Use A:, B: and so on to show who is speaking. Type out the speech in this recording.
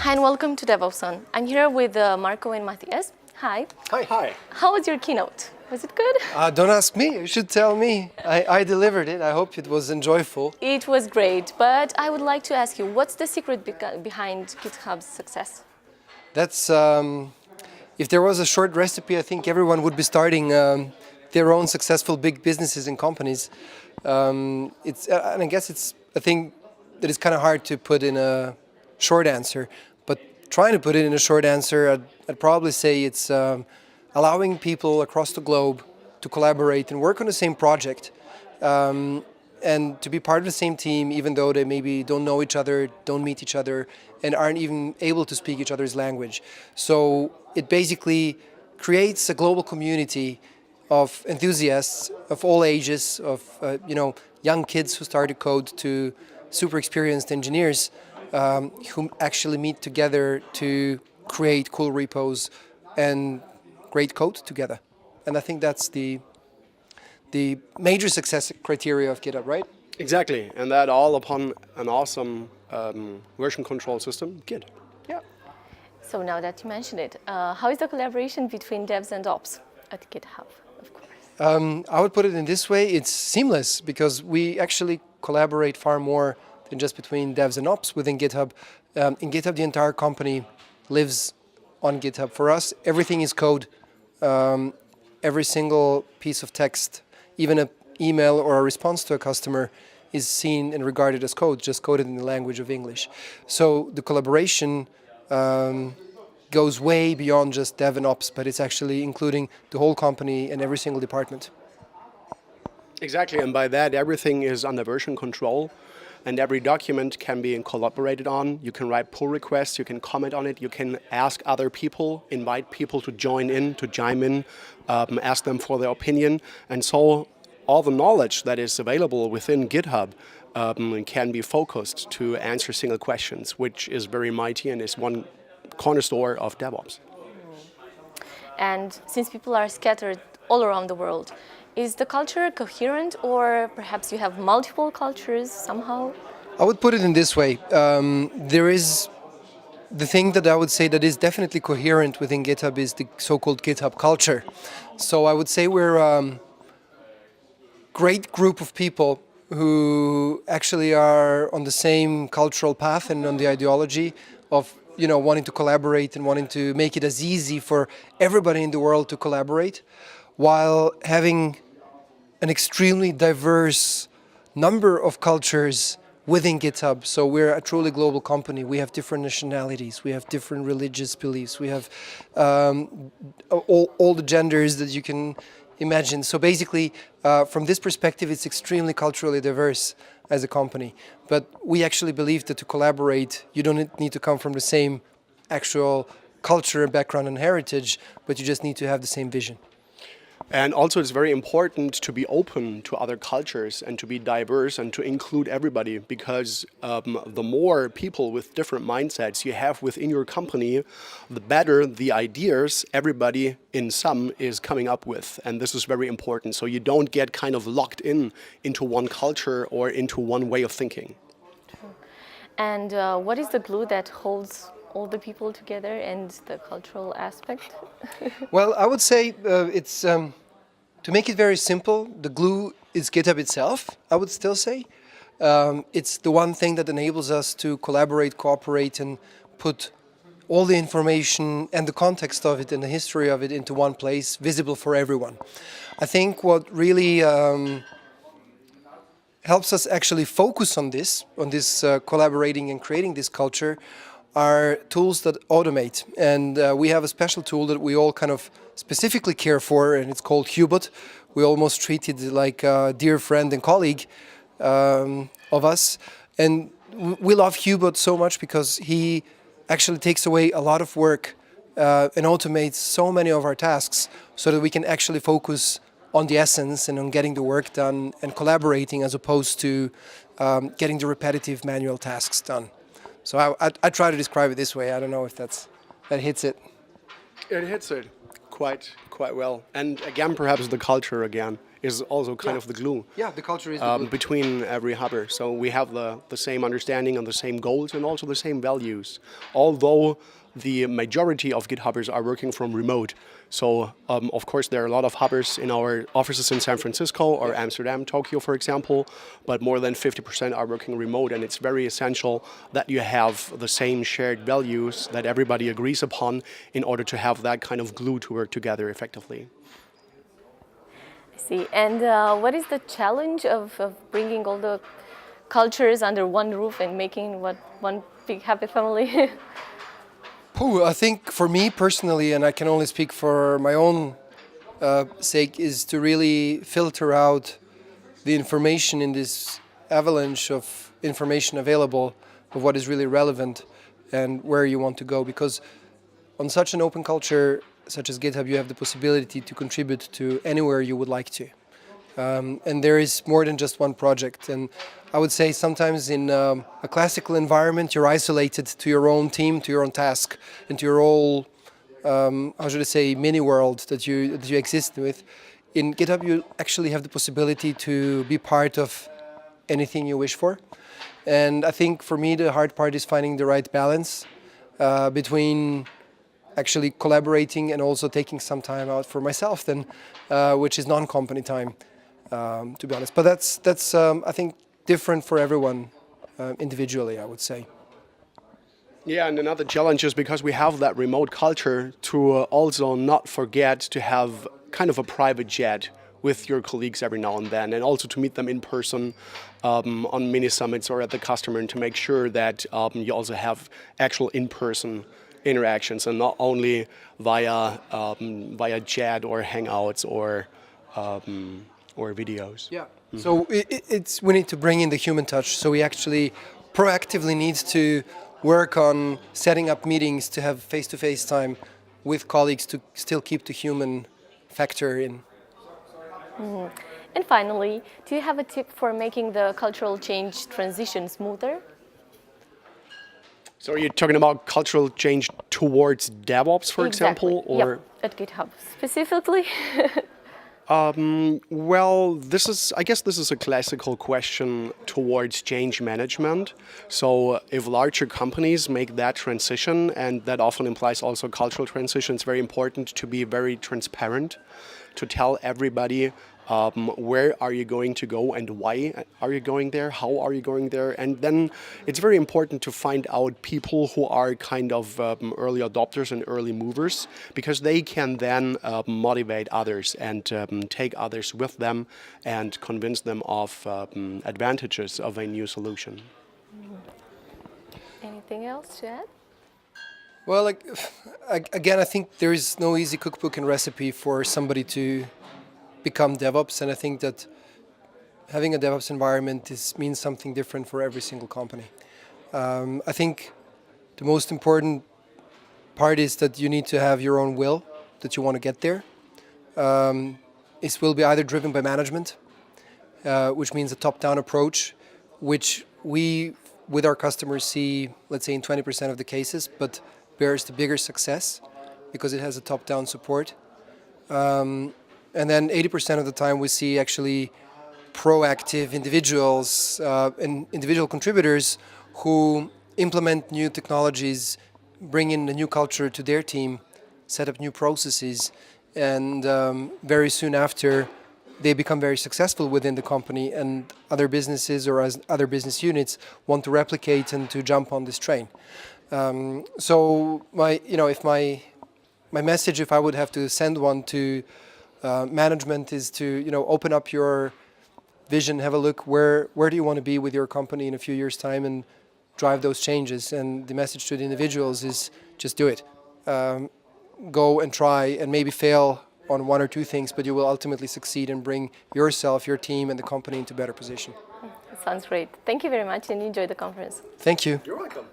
A: Hi and welcome to DevOpsCon. I'm here with Marko and Matthias. Hi.
B: Hi.
A: How was your keynote? Was it good?
B: Don't ask me, you should tell me. I delivered it, I hope it was enjoyable.
A: It was great, but I would like to ask you, what's the secret behind GitHub's success?
B: That's, if there was a short recipe, I think everyone would be starting their own successful big businesses and companies. And I guess it's a thing that is kind of hard to put in a short answer, but trying to put it in a short answer, I'd probably say it's allowing people across the globe to collaborate and work on the same project and to be part of the same team, even though they maybe don't know each other, don't meet each other, and aren't even able to speak each other's language. So it basically creates a global community of enthusiasts of all ages, of young kids who start to code to super experienced engineers who actually meet together to create cool repos and great code together. And I think that's the major success criteria of GitHub, right?
C: Exactly, and that all upon an awesome version control system, Git.
B: Yeah.
A: So now that you mentioned it, how is the collaboration between devs and ops at GitHub, of course?
B: I would put it in this way, it's seamless because we actually collaborate far more than just between devs and ops within GitHub. In GitHub, the entire company lives on GitHub. For us, everything is code. Every single piece of text, even an email or a response to a customer is seen and regarded as code, just coded in the language of English. So the collaboration goes way beyond just dev and ops, but it's actually including the whole company and every single department.
C: Exactly, and by that everything is under version control. And every document can be collaborated on. You can write pull requests, you can comment on it, you can ask other people, invite people to join in, to chime in, ask them for their opinion. And so all the knowledge that is available within GitHub can be focused to answer single questions, which is very mighty and is one cornerstone of DevOps.
A: And since people are scattered all around the world, is the culture coherent, or perhaps you have multiple cultures somehow?
B: I would put it in this way. There is the thing that I would say that is definitely coherent within GitHub is the so-called Github culture. So I would say we're a great group of people who actually are on the same cultural path and on the ideology of wanting to collaborate and wanting to make it as easy for everybody in the world to collaborate, while having an extremely diverse number of cultures within GitHub. So we're a truly global company. We have different nationalities, we have different religious beliefs, we have all the genders that you can imagine. So basically, from this perspective, it's extremely culturally diverse as a company. But we actually believe that to collaborate, you don't need to come from the same actual culture, background, and heritage, but you just need to have the same vision.
C: And also it's very important to be open to other cultures and to be diverse and to include everybody, because the more people with different mindsets you have within your company, the better the ideas everybody in sum is coming up with. And this is very important, so you don't get kind of locked into one culture or into one way of thinking.
A: True. And what is the glue that holds all the people together and the cultural aspect?
B: Well, I would say it's, to make it very simple, the glue is GitHub itself, I would still say. It's the one thing that enables us to collaborate, cooperate, and put all the information and the context of it and the history of it into one place, visible for everyone. I think what really helps us actually focus on this collaborating and creating this culture are tools that automate. And we have a special tool that we all kind of specifically care for, and it's called Hubot. We almost treat it like a dear friend and colleague of us. And we love Hubot so much because he actually takes away a lot of work and automates so many of our tasks so that we can actually focus on the essence and on getting the work done and collaborating as opposed to getting the repetitive manual tasks done. So I try to describe it this way. I don't know if that hits it.
C: It hits it quite well. And again, perhaps the culture again is also kind of the glue.
B: Yeah, the culture is the glue.
C: Between every hubber. So we have the same understanding and the same goals and also the same values. Although the majority of GitHubbers are working from remote. So of course there are a lot of hubbers in our offices in San Francisco or Amsterdam, Tokyo for example, but more than 50% are working remote, and it's very essential that you have the same shared values that everybody agrees upon in order to have that kind of glue to work together effectively.
A: I see. And what is the challenge of bringing all the cultures under one roof and making one big happy family?
B: I think for me personally, and I can only speak for my own sake, is to really filter out the information in this avalanche of information available of what is really relevant and where you want to go. Because on such an open culture such as GitHub, you have the possibility to contribute to anywhere you would like to. And there is more than just one project. And I would say sometimes in a classical environment, you're isolated to your own team, to your own task, and to your whole, how should I say, mini world that you exist with. In GitHub, you actually have the possibility to be part of anything you wish for. And I think for me, the hard part is finding the right balance between actually collaborating and also taking some time out for myself, then, which is non-company time. To be honest, but that's I think different for everyone individually, I would say.
C: Yeah, and another challenge is because we have that remote culture to also not forget to have kind of a private chat with your colleagues every now and then, and also to meet them in person on mini summits or at the customer, and to make sure that you also have actual in-person interactions and not only via chat or hangouts or videos.
B: Yeah. So we need to bring in the human touch. So we actually proactively need to work on setting up meetings to have face-to-face time with colleagues to still keep the human factor in.
A: Mm-hmm. And finally, do you have a tip for making the cultural change transition smoother?
C: So are you talking about cultural change towards DevOps, for example? Or
A: yep, at GitHub specifically?
C: Well, I guess this is a classical question towards change management. So if larger companies make that transition, and that often implies also cultural transition, it's very important to be very transparent, to tell everybody where are you going to go and why are you going there, how are you going there. And then it's very important to find out people who are kind of early adopters and early movers, because they can then motivate others and take others with them and convince them of advantages of a new solution.
A: Anything else to add?
B: Well, again, I think there is no easy cookbook and recipe for somebody to become DevOps, and I think that having a DevOps environment means something different for every single company. I think the most important part is that you need to have your own will, that you want to get there. It will be either driven by management, which means a top-down approach, which we, with our customers, see, let's say, in 20% of the cases, but bears the bigger success because it has a top-down support. And then 80% of the time we see actually proactive individuals and individual contributors who implement new technologies, bring in a new culture to their team, set up new processes, and very soon after they become very successful within the company, and other businesses or as other business units want to replicate and to jump on this train. So if my message, if I would have to send one to management, is to open up your vision, have a look where do you want to be with your company in a few years' time, and drive those changes. And the message to the individuals is just do it. Go and try and maybe fail on one or two things, but you will ultimately succeed and bring yourself, your team, and the company into a better position.
A: That sounds great. Thank you very much, and enjoy the conference.
B: Thank you.
C: You're welcome.